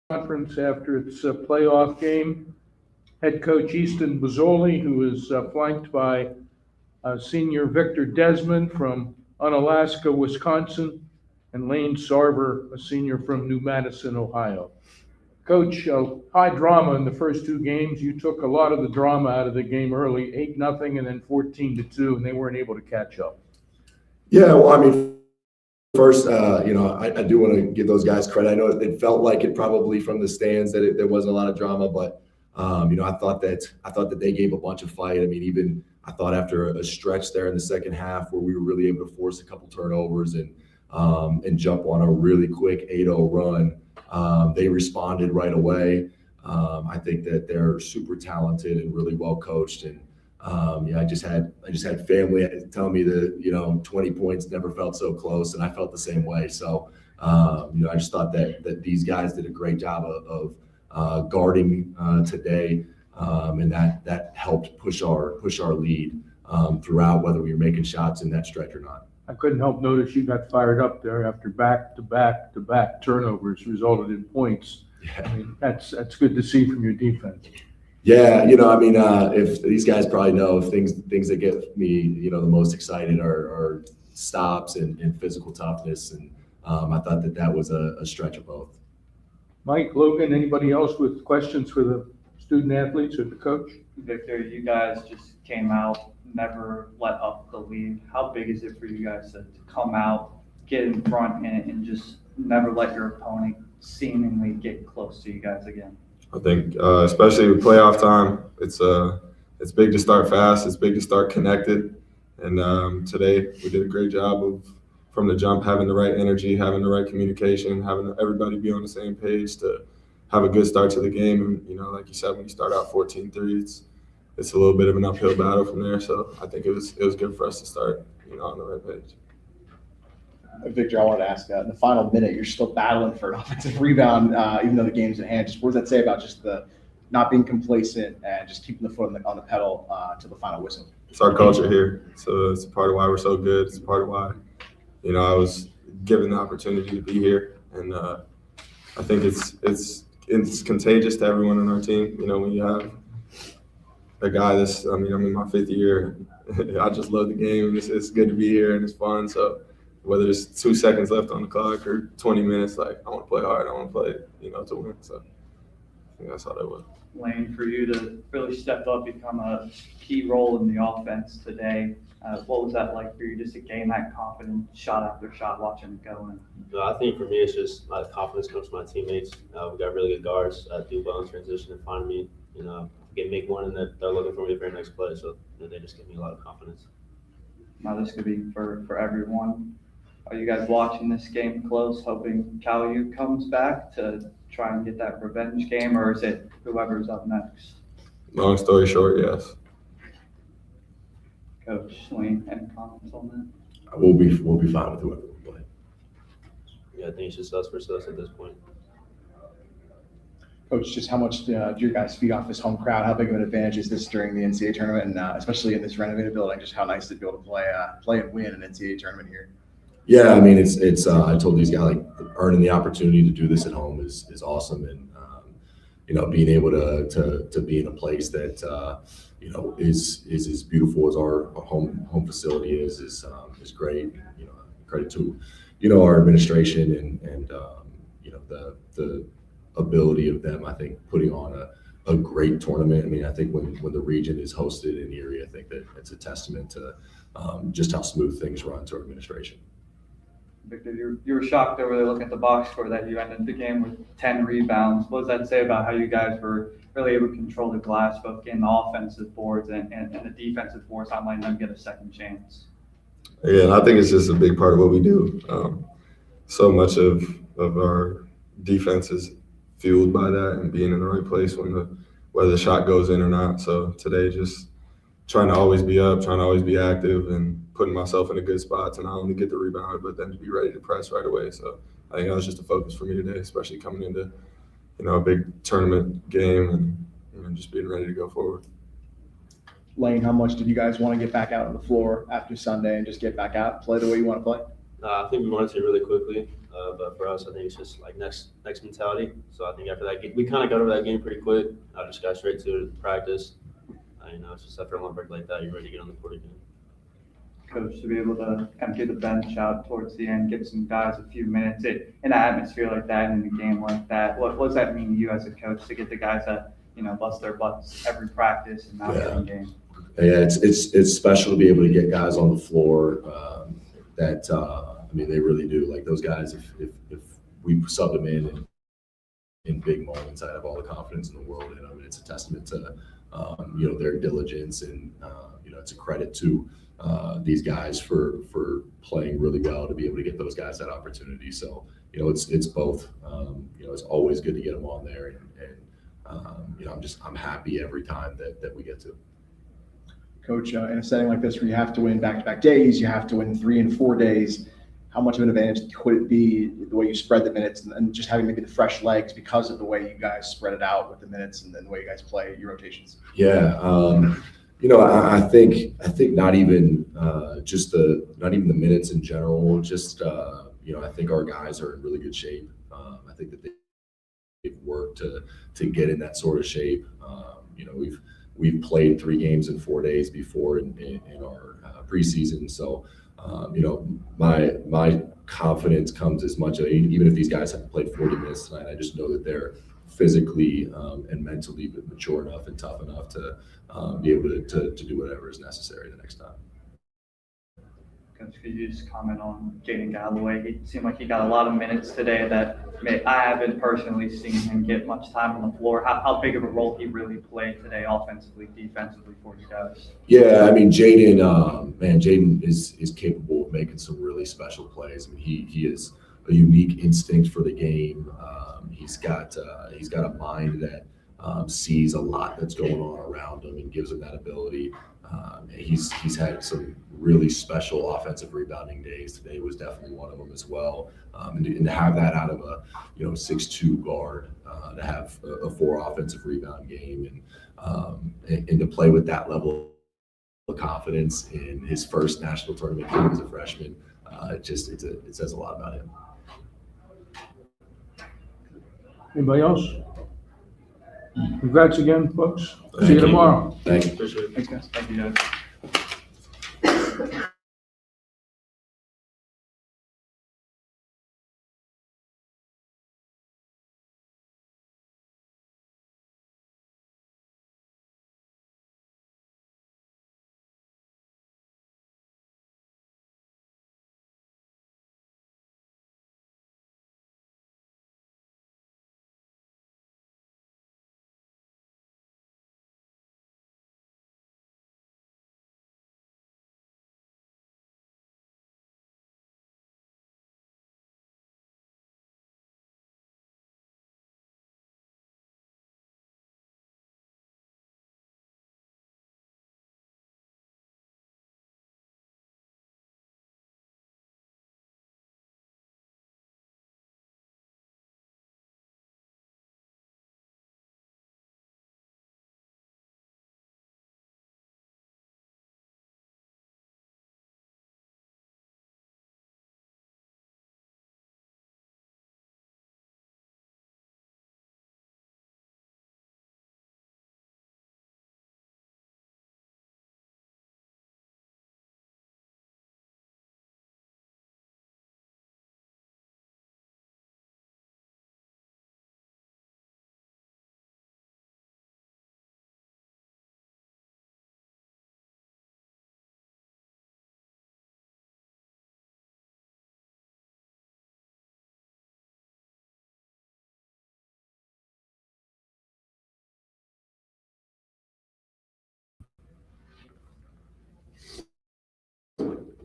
conference after its playoff game. Head coach Easton Bozzoli, who is flanked by senior Victor Desmond from Unalaska, Wisconsin, and Lane Sarver, a senior from New Madison, Ohio. Coach, high drama in the first two games. You took a lot of the drama out of the game early, 8-0 and then 14-2, and they weren't able to catch up. Yeah, well, I mean, first, I do want to give those guys credit. I know it felt like it probably from the stands that there wasn't a lot of drama, but I thought that they gave a bunch of fight. I mean, even I thought after a stretch there in the second half where we were really able to force a couple turnovers and jump on a really quick 8-0 run, they responded right away. I think that they're super talented and really well coached. And I just had family telling me that 20 points never felt so close, and I felt the same way. So I just thought that these guys did a great job of guarding today, and that helped push our lead throughout, whether we were making shots in that stretch or not. I couldn't help notice you got fired up there after back-to-back turnovers resulted in points. Yeah. I mean, that's good to see from your defense. Yeah, if these guys probably know things that get me, the most excited are stops and physical toughness, and I thought that was a stretch of both. Mike, Logan, anybody else with questions for the student athletes or the coach? Victor, you guys just came out, never let up the lead. How big is it for you guys to come out, get in front, and just never let your opponent seemingly get close to you guys again? I think, especially with playoff time, it's big to start fast. It's big to start connected. And today we did a great job of, from the jump, having the right energy, having the right communication, having everybody be on the same page to have a good start to the game. And, like you said, when you start out 14-3, it's a little bit of an uphill battle from there. So I think it was good for us to start, on the right page. Victor, I wanted to ask, in the final minute, you're still battling for an offensive rebound, even though the game's at hand. Just what does that say about just the not being complacent and just keeping the foot on the pedal to the final whistle? It's our culture here. So it's a part of why we're so good. It's a part of why, I was given the opportunity to be here. And I think it's contagious to everyone on our team. When you have a guy I'm in my 5th year. I just love the game. It's good to be here and it's fun. So whether it's 2 seconds left on the clock or 20 minutes, I want to play hard. I want to play, to win. So I think that's how that was. Lane, for you to really step up, become a key role in the offense today, what was that like for you just to gain that confidence shot after shot, watching it go in? I think for me, it's just my confidence comes from my teammates. We got really good guards, do well in transition and find me. Make one, and they're looking for me for the next play. So they just give me a lot of confidence. Now this could be for everyone. Are you guys watching this game close, hoping Cal U comes back to try and get that revenge game, or is it whoever's up next? Long story short, yes. Coach Lane, any comments on that? We'll be fine with whoever we play. Yeah, I think it's just us versus us at this point. Coach, just how much do your guys feed off this home crowd? How big of an advantage is this during the NCAA tournament, and especially in this renovated building? Just how nice to be able to play and win an NCAA tournament here. Yeah, I mean, it's I told these guys, earning the opportunity to do this at home is awesome, and being able to be in a place that is as beautiful as our home facility is great. Credit to our administration and the ability of them, I think, putting on a great tournament. I mean, I think when the region is hosted in Erie, I think that it's a testament to just how smooth things run to our administration. Victor, you were shocked over there looking at the box score that you ended the game with 10 rebounds. What does that say about how you guys were really able to control the glass, both getting the offensive boards and the defensive boards, not letting them get a second chance? Yeah, and I think it's just a big part of what we do. So much of our defense is fueled by that and being in the right place whether the shot goes in or not. So today, just trying to always be up, trying to always be active, and putting myself in a good spot to not only get the rebound, but then to be ready to press right away. So I think that was just a focus for me today, especially coming into, a big tournament game and just being ready to go forward. Lane, how much did you guys want to get back out on the floor after Sunday and just get back out, play the way you want to play? I think we wanted to really quickly, but for us, I think it's just like next mentality. So I think after that game, we kind of got over that game pretty quick. I just got straight to practice. It's just after a long break like that, you're ready to get on the court again. Coach, to be able to empty the bench out towards the end, give some guys a few minutes in an atmosphere like that, in a game like that, what does that mean to you as a coach to get the guys that bust their butts every practice and not every game? Yeah, it's special to be able to get guys on the floor they really do. Like those guys, if we sub them in big moments, I have all the confidence in the world in them. It's a testament to their diligence, and it's a credit to these guys for playing really well to be able to get those guys that opportunity. So it's both. It's always good to get them on there, and I'm happy every time that we get to. Coach, in a setting like this where you have to win back-to-back days, you have to win 3 and 4 days, how much of an advantage could it be the way you spread the minutes and just having maybe the fresh legs because of the way you guys spread it out with the minutes and then the way you guys play your rotations? Yeah, I think not even not even the minutes in general. Just I think our guys are in really good shape. I think that they've worked to get in that sort of shape. We've played 3 games in 4 days before in our preseason. So, my confidence comes as much, even if these guys haven't played 40 minutes tonight, I just know that they're physically and mentally mature enough and tough enough to be able to do whatever is necessary the next time. Coach, could you just comment on Jaden Galloway? He seemed like he got a lot of minutes today that I haven't personally seen him get much time on the floor. How big of a role he really played today, offensively, defensively, for you guys? Yeah, I mean, Jaden is capable of making some really special plays. I mean, he is a unique instinct for the game. He's got a mind that sees a lot that's going on around him and gives him that ability. He's had some really special offensive rebounding days. Today was definitely one of them as well. And to have that out of a 6'2" guard, to have a 4 offensive rebound game, and to play with that level of confidence in his first national tournament game as a freshman, it says a lot about him. Anybody else? Congrats again, folks. See Thank you you. tomorrow. Thank you. Appreciate it. Thanks, guys. Thank you, guys.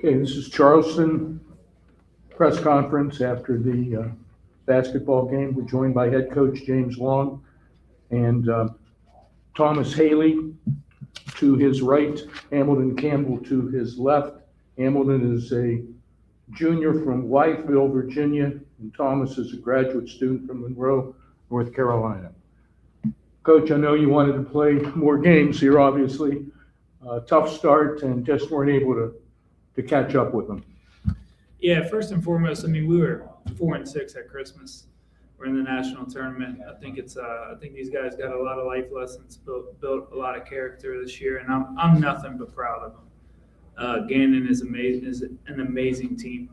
Okay, this is Charleston press conference after the basketball game. We're joined by head coach James Long and Thomas Haley to his right, Hamilton Campbell to his left. Hamilton is a junior from Wytheville, Virginia, and Thomas is a graduate student from Monroe, North Carolina. Coach, I know you wanted to play more games here, obviously. Tough start and just weren't able to catch up with them. Yeah, first and foremost, I mean, we were 4-6 at Christmas. We're in the national tournament. I think I think these guys got a lot of life lessons, built a lot of character this year, and I'm nothing but proud of them. Gannon is amazing, is an amazing team.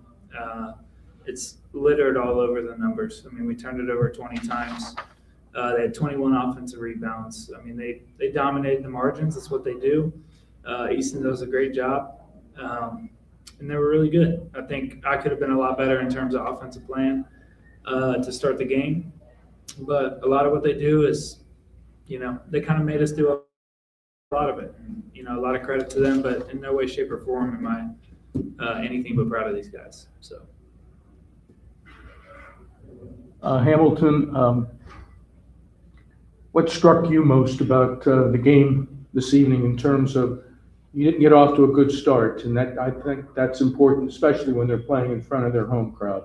It's littered all over the numbers. I mean, we turned it over 20 times. They had 21 offensive rebounds. I mean, they dominated the margins. That's what they do. Easton does a great job. And they were really good. I think I could have been a lot better in terms of offensive plan to start the game. But a lot of what they do is, they kind of made us do a lot of it. A lot of credit to them, but in no way, shape, or form am I anything but proud of these guys. So, Hamilton, what struck you most about the game this evening in terms of you didn't get off to a good start, and that I think that's important, especially when they're playing in front of their home crowd.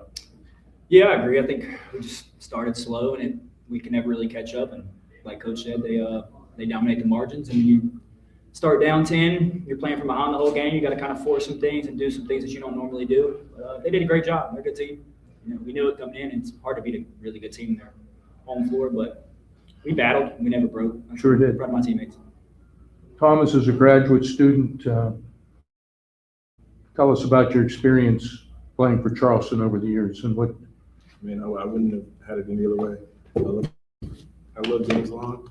Yeah, I agree. I think we just started slow, and we can never really catch up. And like Coach said, they dominate the margins. And you start down 10, you're playing from behind the whole game. You got to kind of force some things and do some things that you don't normally do. They did a great job. They're a good team. We knew it coming in, and it's hard to beat a really good team in their home floor, but we battled. We never broke. I'm Sure did. Proud of my teammates. Thomas is a graduate student. Tell us about your experience playing for Charleston over the years and what. I mean, I wouldn't have had it any other way. I love James Long.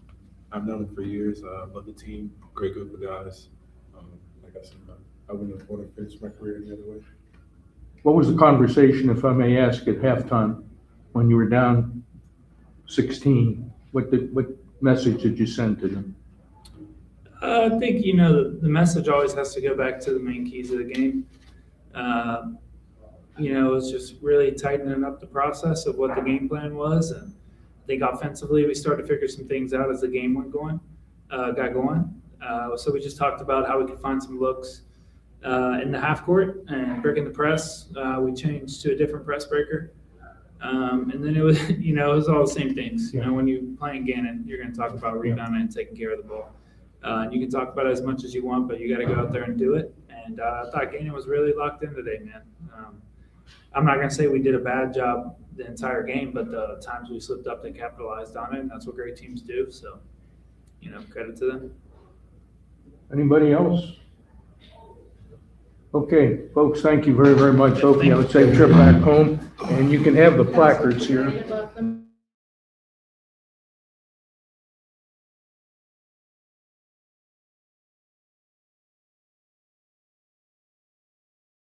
I've known him for years. I love the team. Great group of guys. Like I said, I wouldn't have wanted to finish my career any other way. What was the conversation, if I may ask, at halftime when you were down 16? What message did you send to them? I think, the message always has to go back to the main keys of the game. It's just really tightening up the process of what the game plan was. And I think offensively, we started to figure some things out as the game got going. So we just talked about how we could find some looks in the half court and breaking the press. We changed to a different press breaker. And then it was, it was all the same things. When you're playing Gannon, you're going to talk about rebounding and taking care of the ball. You can talk about it as much as you want, but you got to go out there and do it. And I thought Gannon was really locked in today, man. I'm not going to say we did a bad job the entire game, but the times we slipped up, they capitalized on it, and that's what great teams do. So, credit to them. Anybody else? Okay, folks, thank you very, very much. Hopefully, I would say trip back home, and you can have the placards here.